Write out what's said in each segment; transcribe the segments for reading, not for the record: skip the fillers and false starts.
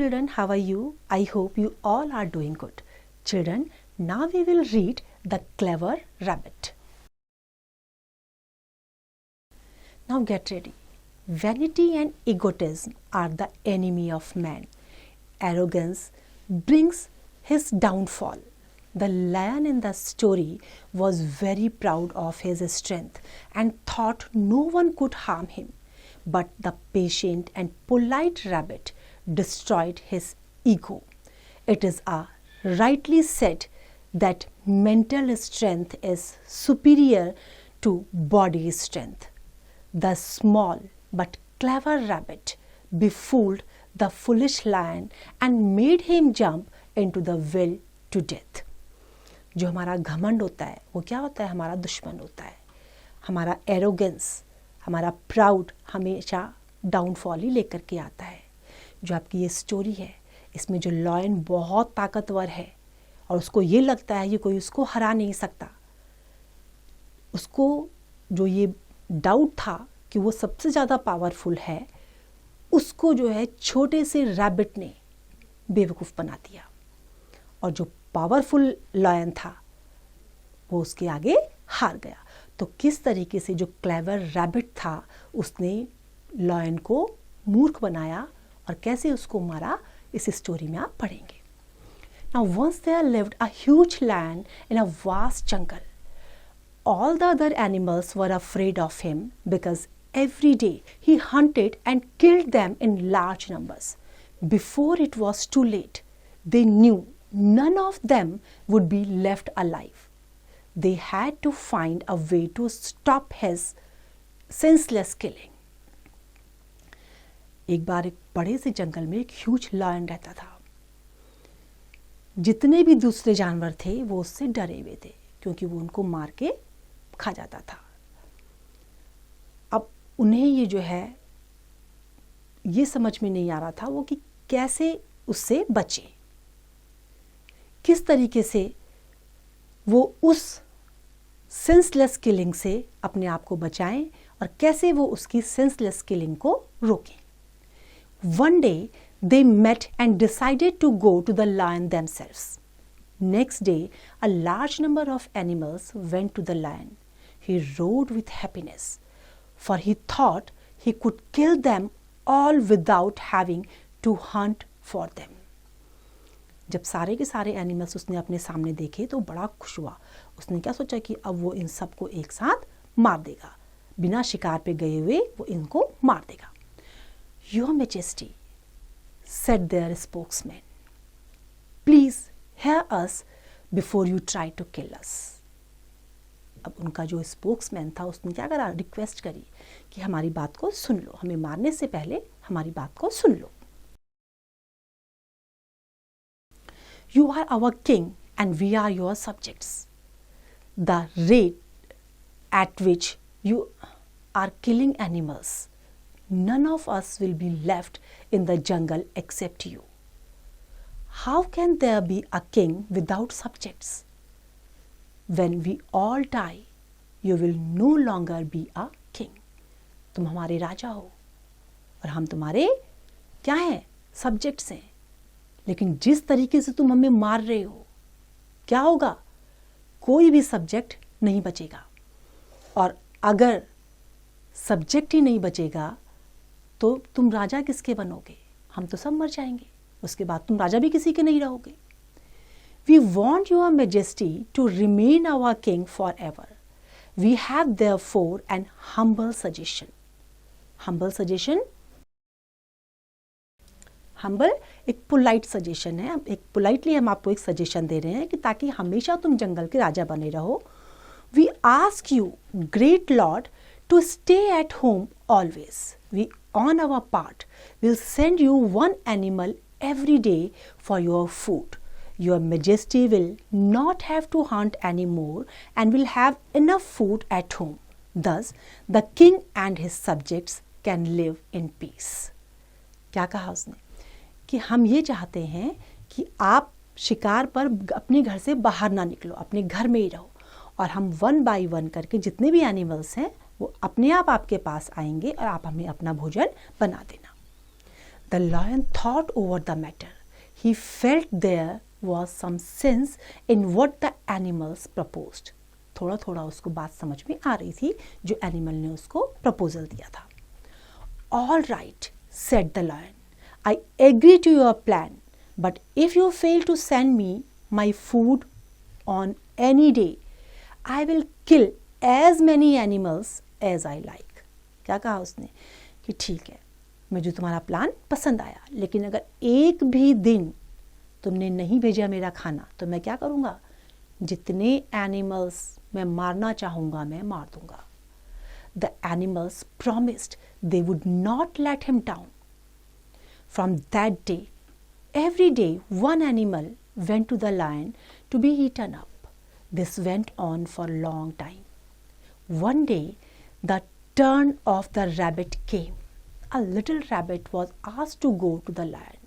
children, how are you? I hope you all are doing good. Children, now we will read The Clever Rabbit. Now get ready. Vanity and egotism are the enemy of man. Arrogance brings his downfall. The lion in the story was very proud of his strength and thought no one could harm him. But the patient and polite rabbit destroyed his ego. It is rightly said that mental strength is superior to body strength. The small but clever rabbit befooled the foolish lion and made him jump into the well to death. जो हमारा घमंड होता है वो क्या होता है? हमारा दुश्मन होता है. हमारा एरोगेंस, हमारा प्राउड हमेशा डाउनफॉल ही लेकर के आता है. जो आपकी ये स्टोरी है, इसमें जो लॉयन बहुत ताकतवर है और उसको ये लगता है कि कोई उसको हरा नहीं सकता. उसको जो ये डाउट था कि वो सबसे ज़्यादा पावरफुल है, उसको जो है छोटे से रैबिट ने बेवकूफ़ बना दिया. और जो पावरफुल लॉयन था वो उसके आगे हार गया. तो किस तरीके से जो क्लेवर रैबिट था उसने लॉयन को मूर्ख बनाया और कैसे उसको मारा, इस स्टोरी में आप पढ़ेंगे. Now once there lived a huge land in a vast jungle. All the other animals were afraid of him because every day he hunted and killed them in large numbers. Before it was too late, they knew none of them would be left alive. They had to find a way to stop his senseless killing. एक बार एक बड़े से जंगल में एक huge lion रहता था. जितने भी दूसरे जानवर थे वो उससे डरे हुए थे क्योंकि वो उनको मार के खा जाता था. अब उन्हें ये जो है ये समझ में नहीं आ रहा था वो कि कैसे उससे बचे, किस तरीके से वो उस सेंसलेस किलिंग से अपने आप को बचाएं और कैसे वो उसकी सेंसलेस किलिंग को रोकें. One day they met and decided to go to the lion themselves. Next day, a large number of animals went to the lion. He roared with happiness, for he thought he could kill them all without having to hunt for them. जब सारे के सारे animals उसने अपने सामने देखे तो बड़ा खुश हुआ. उसने क्या सोचा कि अब वो इन सबको एक साथ मार देगा, बिना शिकार पे गए हुए वो इनको मार देगा. Your Majesty, said their spokesman, please hear us before you try to kill us. अब उनका जो स्पोक्समैन था उसने क्या करा, रिक्वेस्ट करी कि हमारी बात को सुन लो, हमें मारने से पहले हमारी बात को सुन लो. You are our king and we are your subjects. The rate at which you are killing animals, none of us will be left in the jungle except you. How can there be a king without subjects? When we all die, you will no longer be a king. तुम हमारे राजा हो और हम तुम्हारे क्या हैं, subjects हैं. लेकिन जिस तरीके से तुम हमें मार रहे हो, क्या होगा, कोई भी सब्जेक्ट नहीं बचेगा. और अगर सब्जेक्ट ही नहीं बचेगा तो तुम राजा किसके बनोगे? हम तो सब मर जाएंगे, उसके बाद तुम राजा भी किसी के नहीं रहोगे. We want your majesty to remain our king forever. We have therefore an humble suggestion. Humble suggestion? Humble एक पोलाइट सजेशन है. एक पोलाइटली हम आपको एक सजेशन दे रहे हैं कि ताकि हमेशा तुम जंगल के राजा बने रहो. We ask you, great lord, to stay at home always. We on our part will send you one animal every day for your food. Your majesty will not have to hunt anymore and will have enough food at home. Thus, the king and his subjects can live in peace. क्या कहा उसने कि हम ये चाहते हैं कि आप शिकार पर अपने घर से बाहर ना निकलो, अपने घर में ही रहो और हम 1 by 1 करके जितने भी एनिमल्स हैं वो अपने आप आपके पास आएंगे और आप हमें अपना भोजन बना देना. The lion thought over the matter. He felt there was some sense in what the animals proposed. थोड़ा थोड़ा उसको बात समझ में आ रही थी जो एनिमल ने उसको प्रपोजल दिया था. All right, said the lion. I agree to your plan, but if you fail to send me my food on any day, I will kill as many animals as I like. क्या कहा उसने कि ठीक है, मुझे तुम्हारा plan पसंद आया, लेकिन अगर एक भी दिन तुमने नहीं भेजा मेरा खाना तो मैं क्या करूँगा, जितने एनिमल्स मैं मारना चाहूँगा मैं मार दूँगा. The animals promised they would not let him down. From that day, every day one animal went to the lion to be eaten up. This went on for a long time. One day, the turn of the rabbit came. A little rabbit was asked to go to the lion.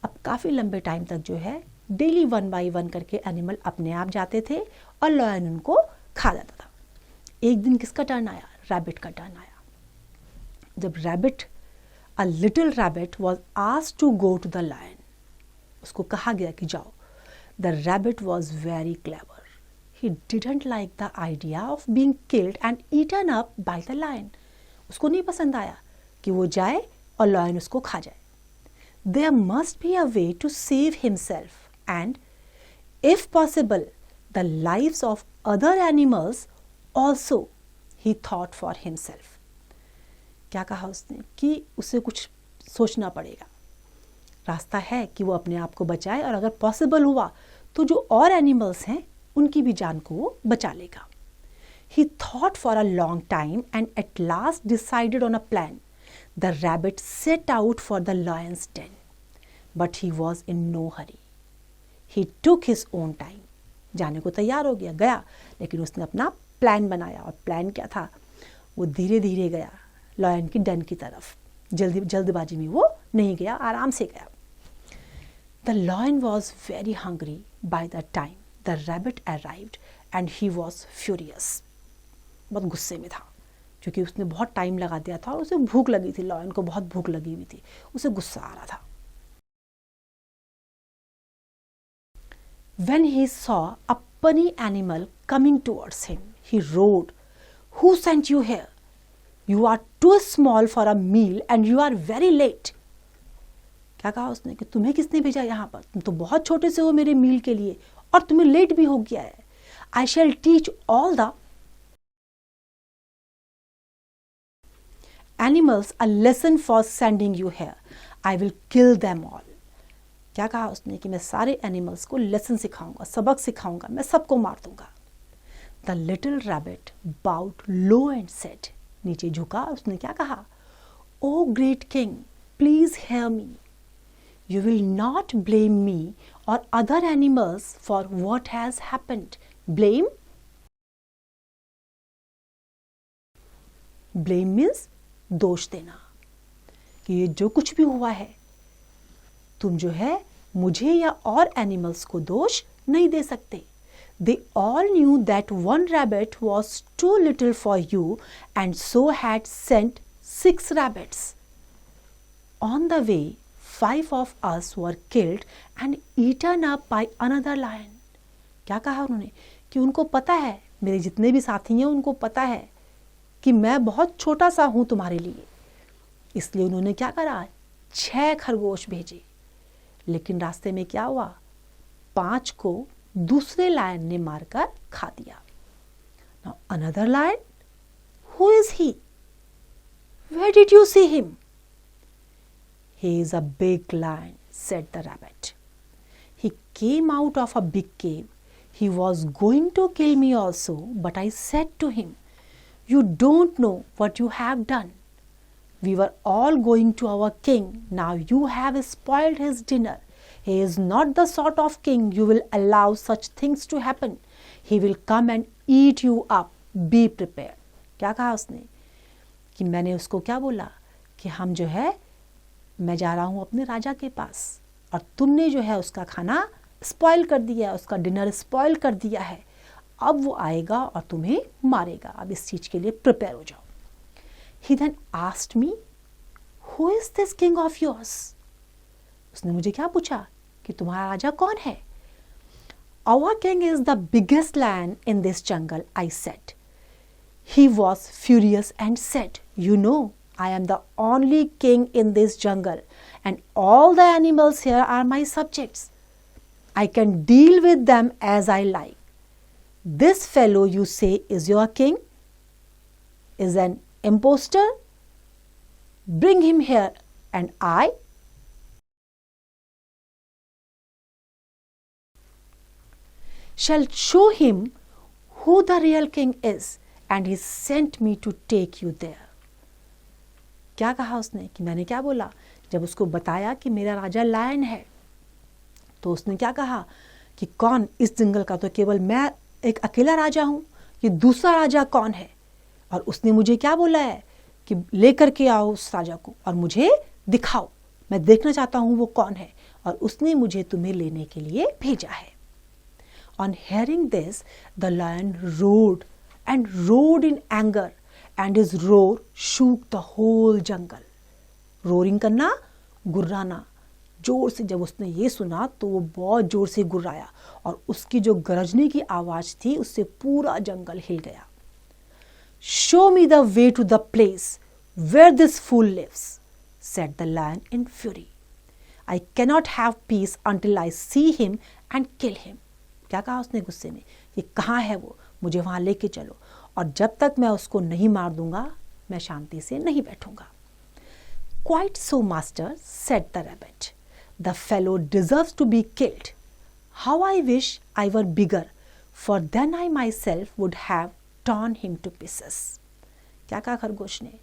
अब काफ़ी लंबे time तक जो है daily 1 bye 1 करके animal अपने आप जाते थे और लायन उनको खा जाता था. एक दिन किसका टर्न आया, रैबिट का टर्न आया. जब rabbit, a little rabbit was asked to go to the lion, उसको कहा गया कि जाओ. The rabbit was very clever. He didn't like the idea of being killed and eaten up by the lion. उसको नहीं पसंद आया कि वो जाए और लायन उसको खा जाए. There must be a way to save himself and, if possible, the lives of other animals also, he thought for himself. क्या कहा उसने कि उसे कुछ सोचना पड़ेगा. रास्ता है कि वो अपने आप को बचाए और अगर पॉसिबल हुआ तो जो और एनिमल्स हैं उनकी भी जान को वो बचा लेगा. He thought for a long time and at last decided on a plan. The rabbit set out for the lion's den, but he was in no hurry. He took his own time. जाने को तैयार हो गया, लेकिन उसने अपना plan बनाया. और प्लान क्या था, वो धीरे धीरे गया लायन की डन की तरफ. जल्दबाजी में वो नहीं गया, आराम से गया. The lion was very hungry by the time the rabbit arrived and he was furious. बहुत गुस्से में था क्योंकि उसने बहुत टाइम लगा दिया था और उसे भूख लगी थी. लायन को बहुत भूख लगी हुई थी, उसे गुस्सा आ रहा था. When he saw a puny animal coming towards him, he roared, "Who sent you here? You are too small for a meal and you are very late." क्या कहा उसने कि तुम्हें किसने भेजा यहाँ पर, तुम तो बहुत छोटे से हो मेरे मील के लिए और तुम्हें लेट भी हो गया है. I shall teach all the animals a lesson for sending you here. I will kill them all. क्या कहा उसने कि मैं सारे एनिमल्स को लेसन सिखाऊंगा, सबक सिखाऊंगा, मैं सबको मार दूंगा. The little rabbit bowed low and said, नीचे झुका, उसने क्या कहा, oh great king, please hear me. You will not blame me or other animals for what has happened. Blame, blame means दोष देना, कि ये जो कुछ भी हुआ है तुम जो है मुझे या और एनिमल्स को दोष नहीं दे सकते. They all knew that one rabbit was too little for you and so had sent 6 rabbits. On the way, 5 of us were killed and eaten up by another lion. क्या कहा उन्होंने कि उनको पता है, मेरे जितने भी साथी हैं उनको पता है कि मैं बहुत छोटा सा हूं तुम्हारे लिए, इसलिए उन्होंने क्या करा, 6 खरगोश भेजे. लेकिन रास्ते में क्या हुआ, 5 को दूसरे लायन ने मारकर खा दिया. Now another lion, who is he? Where did you see him? He is a big lion, said the rabbit. He came out of a big cave. He was going to kill me also, but I said to him, you don't know what you have done. We were all going to our king. Now you have spoiled his dinner. He is not the sort of king you will allow such things to happen. He will come and eat you up. Be prepared. क्या कहा उसने कि मैंने उसको क्या बोला कि हम जो है, मैं जा रहा हूँ अपने राजा के पास और तुमने जो है उसका खाना स्पॉइल कर दिया है, उसका डिनर स्पॉइल कर दिया है. अब वो आएगा और तुम्हें मारेगा. अब इस चीज़ के लिए प्रिपेयर हो जाओ. He then asked me, Who is this king of yours? उसने मुझे क्या पूछा कि तुम्हारा राजा कौन है? Our king is the biggest lion in this jungle, I said. He was furious and said, You know, I am the only king in this jungle, and all the animals here are my subjects. I can deal with them as I like. This fellow you say is your king is an impostor. Bring him here, and I shall show him who the real king is, and he sent me to take you there. क्या कहा उसने कि मैंने क्या बोला? जब उसको बताया कि मेरा राजा लायन है, तो उसने क्या कहा कि कौन, इस जंगल का तो केवल मैं एक अकेला राजा हूं, ये दूसरा राजा कौन है? और उसने मुझे क्या बोला है कि लेकर के आओ उस राजा को और मुझे दिखाओ, मैं देखना चाहता हूं वो कौन है, और उसने मुझे तुम्हें लेने के लिए भेजा है. On hearing this, the lion roared and roared in anger, and his roar shook the whole jungle. Roaring करना, गुर्राना. जोर से जब उसने ये सुना तो वो बहुत जोर से गुर्राया, और उसकी जो गरजने की आवाज थी उससे पूरा जंगल हिल गया. Show me the way to the place where this fool lives, said the lion in fury. I cannot have peace until I see him and kill him. क्या कहा उसने गुस्से में? ये कहाँ है वो, मुझे वहां लेके चलो, और जब तक मैं उसको नहीं मार दूंगा मैं शांति से नहीं बैठूंगा. Quite so, master, said the rabbit. The fellow deserves to be killed. How I wish I were bigger, for then I myself would have torn him to pieces. क्या कहा खरगोश ने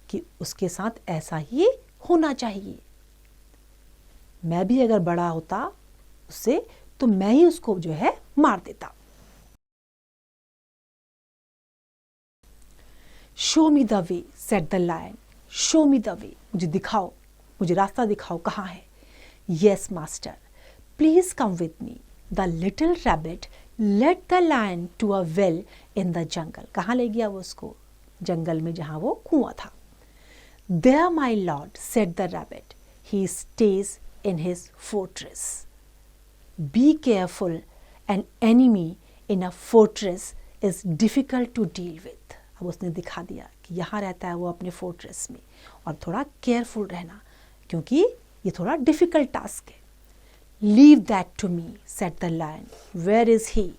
कि उसके साथ ऐसा ही होना चाहिए. मैं भी अगर बड़ा होता उससे तो मैं ही उसको जो है मार देता. Show me the way, said the lion. Show me the way. मुझे दिखाओ, मुझे रास्ता दिखाओ, कहाँ है? Yes, master. Please come with me. The little rabbit led the lion to a well in the jungle. कहाँ ले गया वो उसको? जंगल में जहाँ वो कुआं था. There, my lord, said the rabbit. He stays in his fortress. Be careful. An enemy in a fortress is difficult to deal with. अब उसने दिखा दिया कि यहाँ रहता है वो अपने फोर्ट्रेस में, और थोड़ा केयरफुल रहना क्योंकि ये थोड़ा डिफिकल्ट टास्क है. Leave that to me, said the lion. Where is he?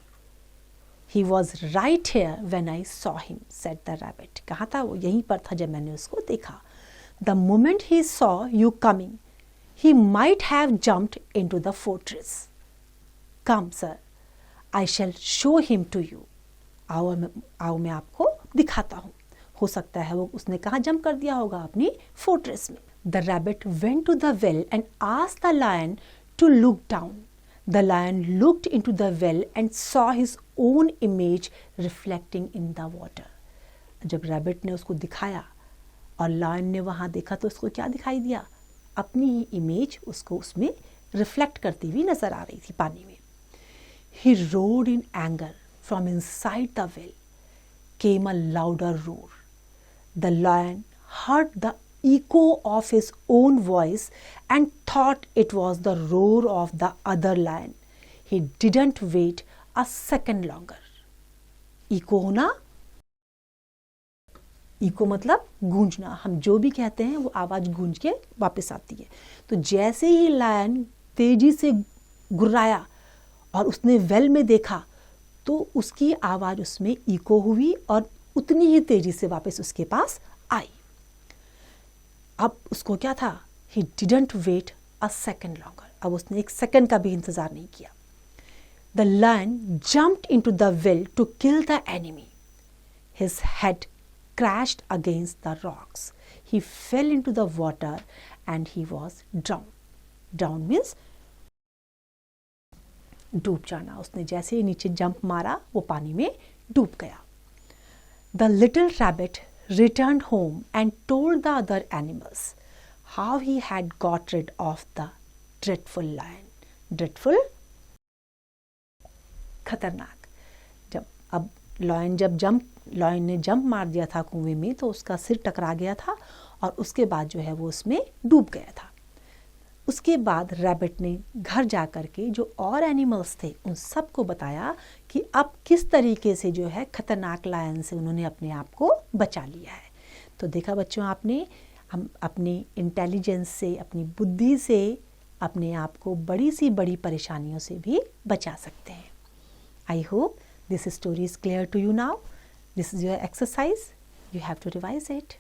He was right here when I saw him, said the rabbit. कहाँ था वो? यहीं पर था जब मैंने उसको देखा. The moment he saw you coming, he might have jumped into the fortress. Come, sir, I shall show him to you. आओ मैं आपको दिखाता हूँ. हो सकता है वो उसने कहाँ जंप कर दिया होगा? अपनी फोर्ट्रेस में. The rabbit went to the well and asked the lion to look down. The lion looked into the well and saw his own image reflecting in the water. जब रैबिट ने उसको दिखाया और लायन ने वहाँ देखा तो उसको क्या दिखाई दिया? अपनी ही इमेज उसको उसमें रिफ्लेक्ट करती हुई नजर आ रही थी पानी में. He roared in anger. From inside the well came a louder roar. The lion heard the echo of his own voice and thought it was the roar of the other lion. He didn't wait a second longer. Echo होना, eco मतलब गूंजना. हम जो भी कहते हैं वो आवाज गूंज के वापस आती है. तो जैसे ही लायन तेजी से गुर्राया और उसने वेल में देखा तो उसकी आवाज उसमें इको हुई और उतनी ही तेजी से वापस उसके पास आई. अब उसको क्या था? He didn't wait a second longer. अब उसने एक सेकंड का भी इंतजार नहीं किया. The lion jumped into the well to kill the enemy. His head crashed against the rocks. He fell into the water and he was drowned. Drowned means डूब जाना. उसने जैसे ही नीचे जंप मारा वो पानी में डूब गया. The little rabbit returned home and told the other animals how he had got rid of the dreadful lion. Dreadful, खतरनाक. जब अब लायन ने जंप मार दिया था कुएं में तो उसका सिर टकरा गया था और उसके बाद जो है वो उसमें डूब गया था। उसके बाद रैबिट ने घर जा कर के जो और एनिमल्स थे उन सबको बताया कि अब किस तरीके से जो है खतरनाक लायन से उन्होंने अपने आप को बचा लिया है। तो देखा बच्चों आपने, हम अपनी इंटेलिजेंस से, अपनी बुद्धि से अपने आप को बड़ी सी बड़ी परेशानियों से भी बचा सकते हैं। I hope this story is clear to you now. This is your exercise. You have to revise it.